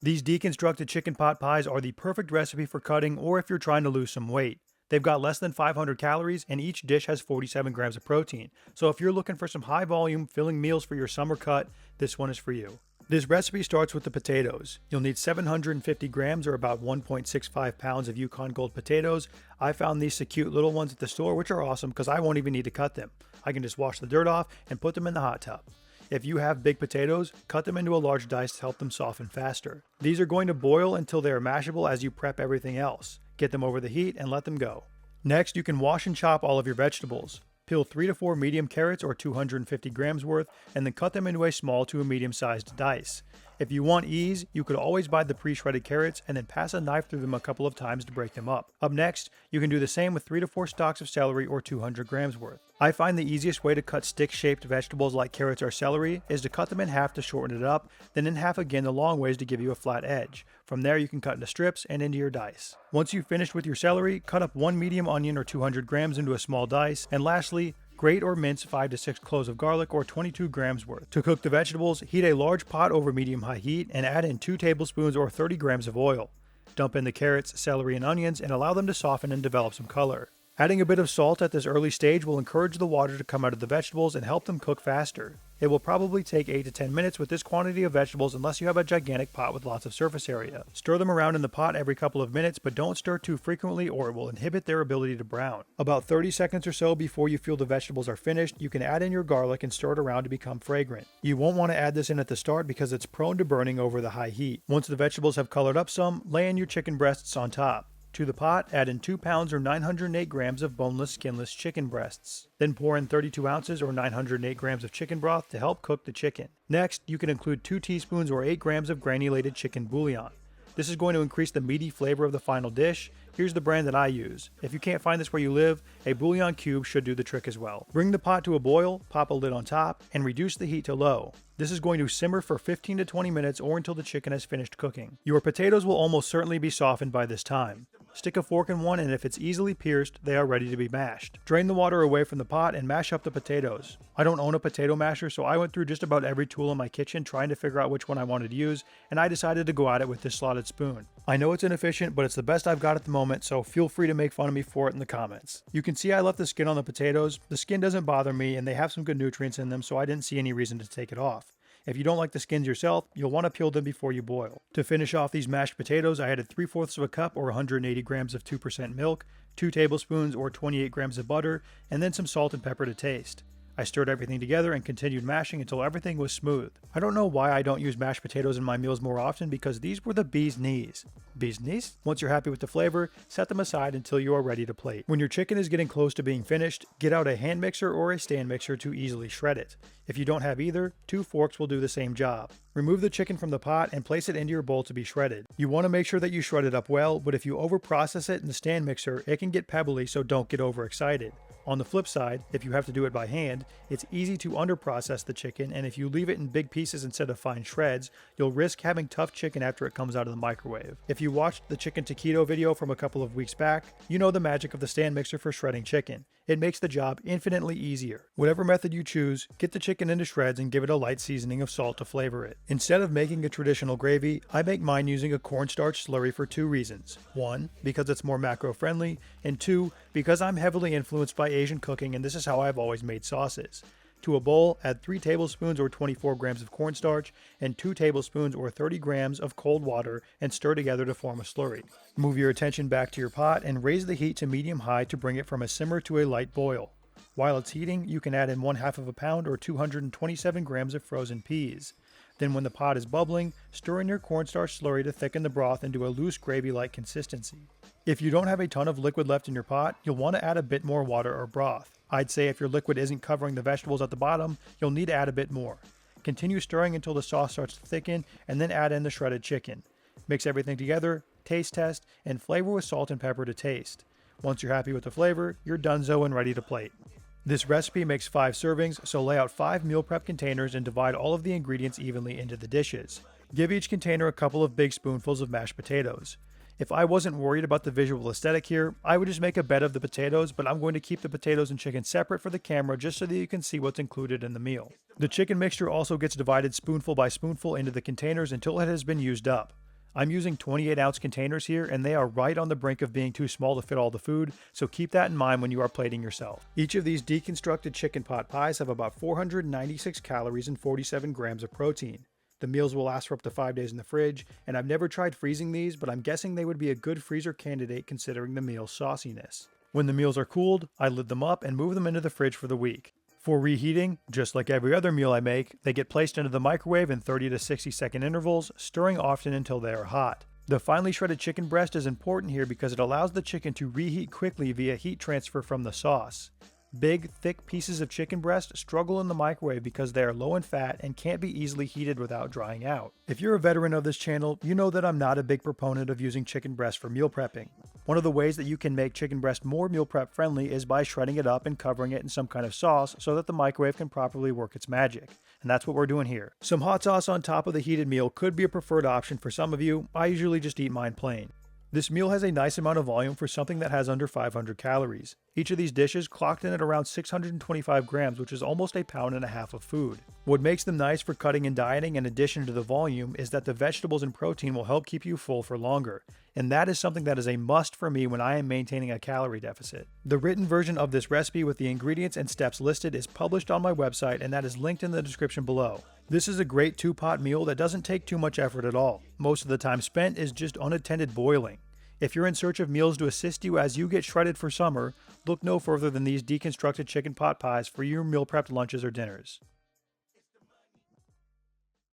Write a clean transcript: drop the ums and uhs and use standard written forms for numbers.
These deconstructed chicken pot pies are the perfect recipe for cutting or if you're trying to lose some weight. They've got less than 500 calories and each dish has 47 grams of protein. So if you're looking for some high volume filling meals for your summer cut, this one is for you. This recipe starts with the potatoes. You'll need 750 grams or about 1.65 pounds of Yukon Gold potatoes. I found these cute little ones at the store, which are awesome because I won't even need to cut them. I can just wash the dirt off and put them in the hot tub. If you have big potatoes, cut them into a large dice to help them soften faster. These are going to boil until they are mashable as you prep everything else. Get them over the heat and let them go. Next, you can wash and chop all of your vegetables. Peel 3 to 4 medium carrots or 250 grams worth and then cut them into a small to a medium sized dice. If you want ease, you could always buy the pre-shredded carrots and then pass a knife through them a couple of times to break them up. Up next, you can do the same with 3 to 4 stalks of celery or 200 grams worth. I find the easiest way to cut stick-shaped vegetables like carrots or celery is to cut them in half to shorten it up, then in half again the long ways to give you a flat edge. From there you can cut into strips and into your dice. Once you've finished with your celery, cut up 1 medium onion or 200 grams into a small dice, and lastly, grate or mince 5 to 6 cloves of garlic or 22 grams worth. To cook the vegetables, heat a large pot over medium-high heat and add in 2 tablespoons or 30 grams of oil. Dump in the carrots, celery, and onions and allow them to soften and develop some color. Adding a bit of salt at this early stage will encourage the water to come out of the vegetables and help them cook faster. It will probably take 8 to 10 minutes with this quantity of vegetables unless you have a gigantic pot with lots of surface area. Stir them around in the pot every couple of minutes, but don't stir too frequently or it will inhibit their ability to brown. About 30 seconds or so before you feel the vegetables are finished, you can add in your garlic and stir it around to become fragrant. You won't want to add this in at the start because it's prone to burning over the high heat. Once the vegetables have colored up some, lay in your chicken breasts on top. To the pot, add in 2 pounds or 908 grams of boneless, skinless chicken breasts. Then pour in 32 ounces or 908 grams of chicken broth to help cook the chicken. Next, you can include 2 teaspoons or 8 grams of granulated chicken bouillon. This is going to increase the meaty flavor of the final dish. Here's the brand that I use. If you can't find this where you live, a bouillon cube should do the trick as well. Bring the pot to a boil, pop a lid on top, and reduce the heat to low. This is going to simmer for 15 to 20 minutes or until the chicken has finished cooking. Your potatoes will almost certainly be softened by this time. Stick a fork in one and if it's easily pierced, they are ready to be mashed. Drain the water away from the pot and mash up the potatoes. I don't own a potato masher, so I went through just about every tool in my kitchen trying to figure out which one I wanted to use, and I decided to go at it with this slotted spoon. I know it's inefficient, but it's the best I've got at the moment, so feel free to make fun of me for it in the comments. You can see I left the skin on the potatoes. The skin doesn't bother me and they have some good nutrients in them, so I didn't see any reason to take it off. If you don't like the skins yourself, you'll want to peel them before you boil. To finish off these mashed potatoes, I added 3/4 of a cup or 180 grams of 2% milk, 2 tablespoons or 28 grams of butter, and then some salt and pepper to taste. I stirred everything together and continued mashing until everything was smooth. I don't know why I don't use mashed potatoes in my meals more often because these were the bee's knees. Bee's knees? Once you're happy with the flavor, set them aside until you are ready to plate. When your chicken is getting close to being finished, get out a hand mixer or a stand mixer to easily shred it. If you don't have either, 2 forks will do the same job. Remove the chicken from the pot and place it into your bowl to be shredded. You want to make sure that you shred it up well, but if you overprocess it in the stand mixer, it can get pebbly, so don't get overexcited. On the flip side, if you have to do it by hand, it's easy to underprocess the chicken, and if you leave it in big pieces instead of fine shreds, you'll risk having tough chicken after it comes out of the microwave. If you watched the chicken taquito video from a couple of weeks back, you know the magic of the stand mixer for shredding chicken. It makes the job infinitely easier. Whatever method you choose, get the chicken into shreds and give it a light seasoning of salt to flavor it. Instead of making a traditional gravy, I make mine using a cornstarch slurry for 2 reasons. 1, because it's more macro-friendly, and 2, because I'm heavily influenced by Asian cooking and this is how I've always made sauces. To a bowl, add 3 tablespoons or 24 grams of cornstarch and 2 tablespoons or 30 grams of cold water and stir together to form a slurry. Move your attention back to your pot and raise the heat to medium-high to bring it from a simmer to a light boil. While it's heating, you can add in 1/2 of a pound or 227 grams of frozen peas. Then when the pot is bubbling, stir in your cornstarch slurry to thicken the broth into a loose gravy-like consistency. If you don't have a ton of liquid left in your pot, you'll want to add a bit more water or broth. I'd say if your liquid isn't covering the vegetables at the bottom, you'll need to add a bit more. Continue stirring until the sauce starts to thicken and then add in the shredded chicken. Mix everything together, taste test, and flavor with salt and pepper to taste. Once you're happy with the flavor, you're donezo and ready to plate. This recipe makes 5 servings, so lay out 5 meal prep containers and divide all of the ingredients evenly into the dishes. Give each container a couple of big spoonfuls of mashed potatoes. If I wasn't worried about the visual aesthetic here, I would just make a bed of the potatoes, but I'm going to keep the potatoes and chicken separate for the camera just so that you can see what's included in the meal. The chicken mixture also gets divided spoonful by spoonful into the containers until it has been used up. I'm using 28-ounce containers here, and they are right on the brink of being too small to fit all the food, so keep that in mind when you are plating yourself. Each of these deconstructed chicken pot pies have about 496 calories and 47 grams of protein. The meals will last for up to 5 days in the fridge, and I've never tried freezing these, but I'm guessing they would be a good freezer candidate considering the meal's sauciness. When the meals are cooled, I lid them up and move them into the fridge for the week. For reheating, just like every other meal I make, they get placed into the microwave in 30 to 60-second intervals, stirring often until they are hot. The finely shredded chicken breast is important here because it allows the chicken to reheat quickly via heat transfer from the sauce. Big, thick pieces of chicken breast struggle in the microwave because they are low in fat and can't be easily heated without drying out. If you're a veteran of this channel, you know that I'm not a big proponent of using chicken breast for meal prepping. One of the ways that you can make chicken breast more meal prep friendly is by shredding it up and covering it in some kind of sauce so that the microwave can properly work its magic. And that's what we're doing here. Some hot sauce on top of the heated meal could be a preferred option for some of you. I usually just eat mine plain. This meal has a nice amount of volume for something that has under 500 calories. Each of these dishes clocked in at around 625 grams, which is almost a pound and a half of food. What makes them nice for cutting and dieting in addition to the volume is that the vegetables and protein will help keep you full for longer. And that is something that is a must for me when I am maintaining a calorie deficit. The written version of this recipe with the ingredients and steps listed is published on my website, and that is linked in the description below. This is a great two-pot meal that doesn't take too much effort at all. Most of the time spent is just unattended boiling. If you're in search of meals to assist you as you get shredded for summer, look no further than these deconstructed chicken pot pies for your meal prepped lunches or dinners.